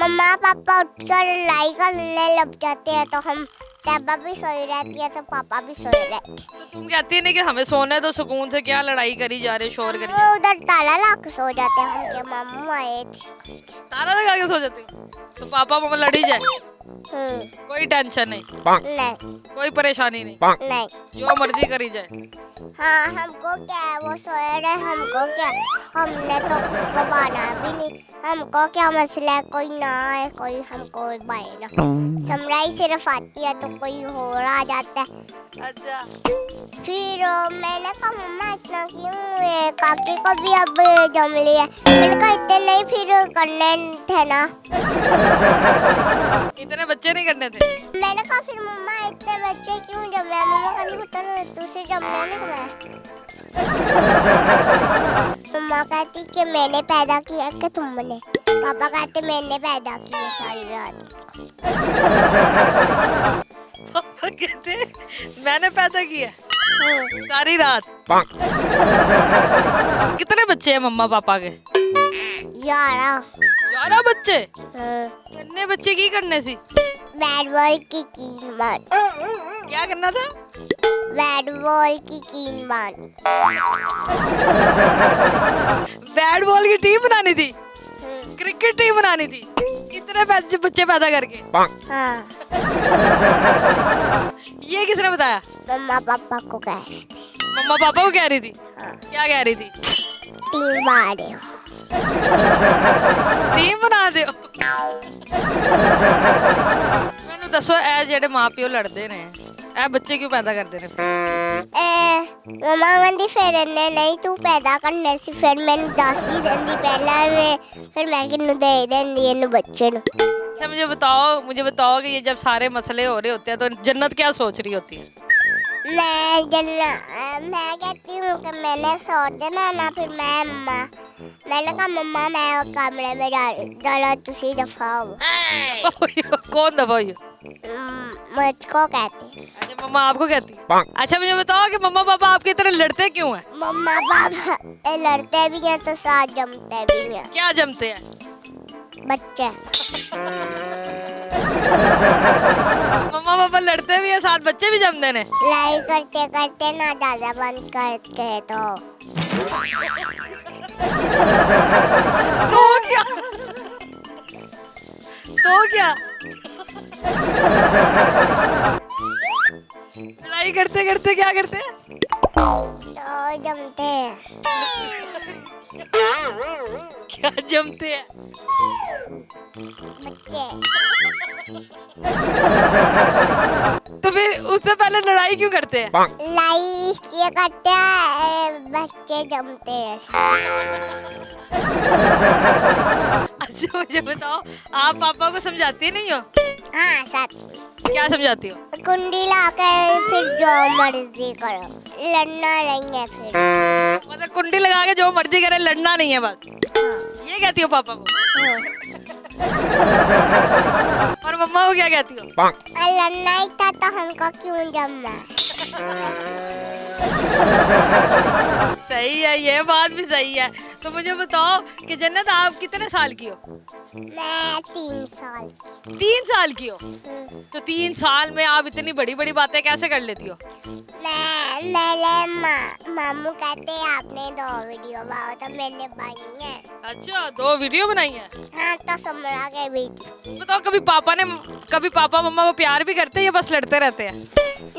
मम्मा पापा उठकर लड़ाई करने लग जाते हैं तो हम तब भी सोई रहती है तो पापा भी सोए रहते हैं। तो तुम कहती नहीं कि हमें सोना है तो सुकून से, क्या लड़ाई करी जा रहे, शोर करी वो उधर ताला ला के सो जाते हैं, हम के मामू आए थे। ताला लगा के सो जाती हो? तो पापा मम्मा लड़ी जाए कोई टेंशन नहीं, नहीं कोई परेशानी नहीं, नहीं। जो मर्जी करी जाए। हाँ हमको क्या है, वो सोए रहे, हमको क्या, हमने तो उसको बाना भी नहीं, हमको क्या मसला है, कोई ना आए, कोई हमको बाए ना, समराई सिर्फ आती है तो कोई और आ जाता है। अच्छा, फिर मैंने कहा मम्मा इतना क्यों, ये काकी को भी अब जम लिया, मैंने कहा इतने नहीं फिर करने थे ना, इतने बच्चे नहीं करने थे। मैंने कहा फिर मम्मा इतने बच्चे क्यों जम रहे, मम्मा कहती पुत्र तुझसे जमने नहीं हुआ। मम्मा कहती कि मैंने पैदा किया कि तुमने, पापा कहते मैंने पैदा किया सारी रात। पापा कहते मैंने पैदा किया सारी रात। कितने बच्चे हैं मम्मा पापा के? 11 11 बच्चे। कितने बच्चे की करने सी? बैट बॉल की कीमत, क्या करना था? बैट बॉल की कीमत, बैट बॉल की टीम बनानी थी, क्रिकेट टीम बनानी थी, इतने बच्चे पैदा करके। हाँ ये किसने बताया? मम्मा पापा को कह रहे थे। मम्मा पापा को कह रही थी? हाँ। क्या कह रही थी? टीम बना रहे हो, टीम बना दो। मैनू दसो ए जेडे माँ प्यो लड़ते ने, ए बच्चे क्यों पैदा करते ने? मम्मा कहती फिर इन्हें नहीं तू पैदा करने से, फिर मैंने 10 ही दिन दी पहले फिर मैं किन्नू दे देंदी इन्नू बच्चे नू। अच्छा मुझे बताओ कि ये जब सारे मसले हो रहे होते हैं तो जन्नत क्या सोच रही होती है? मैं कहती हूँ कि मैंने सोचना ना, फिर मैंने कहा मम्मा मैं कमरे में चलो तुसी दफाओ। कौन दबाइए? मुझको कहते हैं। अच्छा मम्मा आपको कहती है? अच्छा मुझे बताओ कि मम्मा पापा आपकी तरह लड़ते क्यों हैं? मम्मा पापा लड़ते भी हैं तो साथ जमते भी हैं। क्या जमते हैं? बच्चे। मम्मा पापा लड़ते भी हैं, साथ बच्चे भी जमते ने। लड़ाई करते करते ना दादा बंद करते तो क्या तो क्या लड़ाई करते करते क्या करते हैं? तो जमते हैं। क्या जमते हैं? बच्चे। तो फिर उससे पहले लड़ाई क्यों करते हैं? लड़ाई इसलिए करते हैं बच्चे जमते हैं। अच्छा मुझे बताओ, आप पापा को समझाती नहीं हो? हाँ सच। क्या समझाती हो? कुंडी लाकर फिर जो मर्जी करो, लड़ना नहीं है फिर। मतलब कुंडी लगा के जो मर्जी करे, लड़ना नहीं है बस। हाँ। ये कहती हो पापा को? हाँ। और मम्मा को क्या कहती हो? लड़ना ही था तो हमको क्यों जमना। सही है, ये बात भी सही है। तो मुझे बताओ कि जन्नत आप कितने साल की हो? मैं 3 साल की। 3 साल की हो? तो 3 साल में आप इतनी बड़ी बड़ी बातें कैसे कर लेती हो? मेरे मामू कहते हैं आपने 2 वीडियो बनाओ तो मैंने बनाई है। अच्छा 2 वीडियो बनाई है? हाँ तो समरा के वीडियो। बताओ कभी पापा मम्मा को प्यार भी करते हैं या बस लड़ते रहते हैं?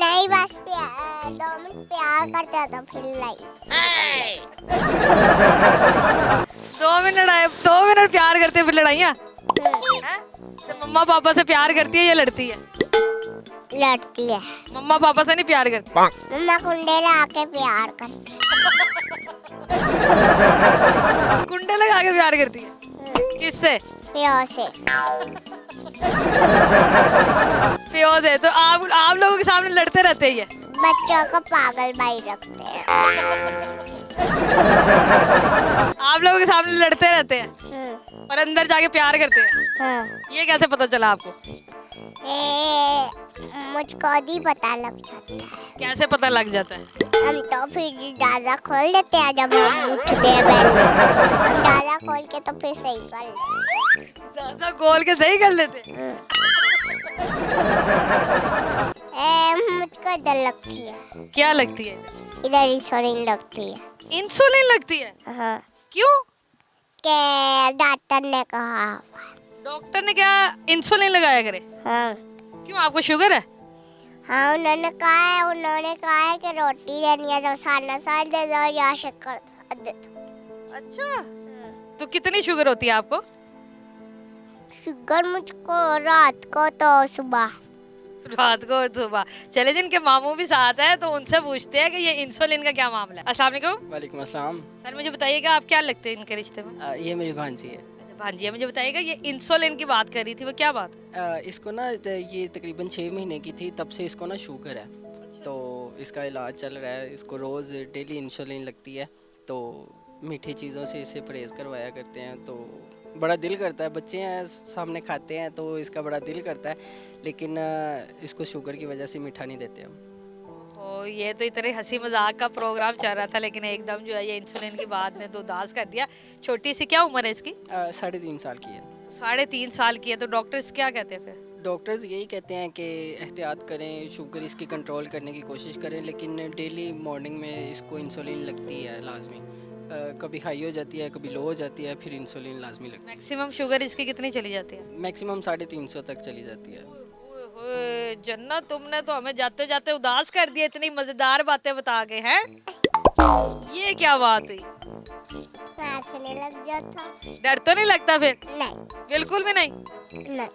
नहीं बस 2 मिनट प्यार करते हैं तो फिर लड़ाई। 2 मिनट प्यार करते फिर लड़ाइयाँ? तो मम्मा पापा से प्यार करती है या लड़ती है? लड़ती है। मम्मा पापा से नहीं प्यार करती? मम्मा कुंडे लगा के प्यार करती कुंडे लगा के प्यार करती है? किससे? प्यार से। प्यो से। तो आप लोगों के सामने लड़ते रहते हैं ये? बच्चों को पागल भाई रखते हैं। आप लोगों के सामने लड़ते रहते हैं और अंदर जाके प्यार करते हैं? हाँ। ये कैसे पता चला आपको? मुझको भी पता लग जाता है। कैसे पता लग जाता है? हम तो फिर दरवाजा खोल देते हैं जब हम उठते हैं पहले, हम दरवाजा खोल के तो फिर सही कर लेते। दादा खोल के सही कर लेते। मुझको इधर लगती है, क्या लगती है? इधर इंसुलिन लगती है। इंसुलिन लगती है? हाँ, क्यों? के डॉक्टर ने कहा। डॉक्टर ने क्या इंसुलिन लगाया करे? हाँ क्यों, आपको शुगर है? हाँ, उन्होंने कहा है कि रोटी देनी है तो साल दे दो या शक्कर दे दो। अच्छा, तो कितनी शुगर होती है आपको? शुगर मुझको रात को तो सुबह। रात को सुबह। चले, जिनके मामू भी साथ है तो उनसे पूछते हैं कि ये इंसुलिन का क्या मामला है। अस्सलाम वालेकुम। वालेकुम अस्सलाम। सर मुझे बताइएगा, आप क्या लगते हैं इनके रिश्ते में? ये मेरी भांजी है। अच्छा, भांजी है। मुझे बताइएगा, ये इंसुलिन की बात कर रही थी, वो क्या बात है? इसको ना ये तकरीबन 6 महीने की थी, तब से इसको ना शुगर है। तो इसका इलाज चल रहा है। इसको रोज़ डेली इंसुलिन लगती है। तो मीठी चीज़ों से इसे परहेज़ करवाया करते हैं। तो बड़ा दिल करता है, बच्चे हैं सामने खाते हैं तो इसका बड़ा दिल करता है, लेकिन इसको शुगर की वजह से मीठा नहीं देते हम। ओ, ये तो इतने हंसी मजाक का प्रोग्राम चल रहा था, लेकिन एकदम जो है ये इंसुलिन की बात ने तो उदास कर दिया। छोटी सी क्या उम्र है इसकी? 3.5 साल की है। 3.5 साल की है, तो डॉक्टर्स क्या कहते हैं फिर? डॉक्टर्स यही कहते हैं कि एहतियात करें, शुगर इसकी कंट्रोल करने की कोशिश करें, लेकिन डेली मॉर्निंग में इसको इंसुलिन लगती है लाजमी। कभी हाई हो जाती है, कभी लो हो जाती है, फिर इंसुलिन लाजमी लगती मैक्सिमम शुगर इसकी कितनी चली जाती है? है। मैक्सिमम 350 तक चली जाती है। ओए होए, जन्नत, तुमने तो हमें जाते जाते उदास कर दिया इतनी मजेदार बातें बता के। हैं, ये क्या बात हुई? हंसने लग जाता। डर तो नहीं लगता फिर? नहीं बिल्कुल भी नहीं। नहीं।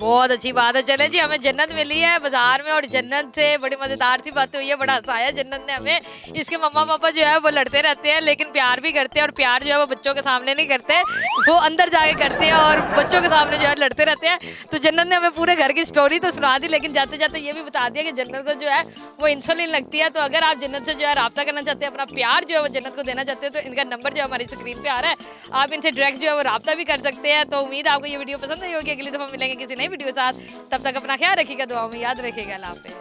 बहुत अच्छी बात है। चले जी, हमें जन्नत मिली है बाजार में, और जन्नत से बड़ी मजेदार सी बातें हुई है, बड़ा हंसाया जन्नत ने हमें। इसके मम्मा पापा जो है वो लड़ते रहते हैं, लेकिन प्यार भी करते हैं, और प्यार जो है वो बच्चों के सामने नहीं करते, वो अंदर जाके करते हैं और बच्चों के सामने जो है लड़ते रहते हैं। तो जन्नत ने हमें पूरे घर की स्टोरी तो सुना दी, लेकिन जाते जाते ये भी बता दिया कि जन्नत को जो है वो इंसुलिन लगती है। तो अगर आप जन्नत से जो है रब्ता करना चाहते हैं, अपना प्यार जो है वो जन्नत को देना चाहते हैं, तो इनका नंबर जो है हमारी स्क्रीन पे आ रहा है, आप इनसे डायरेक्ट जो है वो रब्ता भी कर सकते हैं। तो उम्मीद आपको ये वीडियो पसंद आई होगी। अगली दफा मिलेंगे किसी नई वीडियो के साथ, तब तक अपना ख्याल रखिएगा, दुआओं में याद रखिएगा। अल्लाह हाफिज़।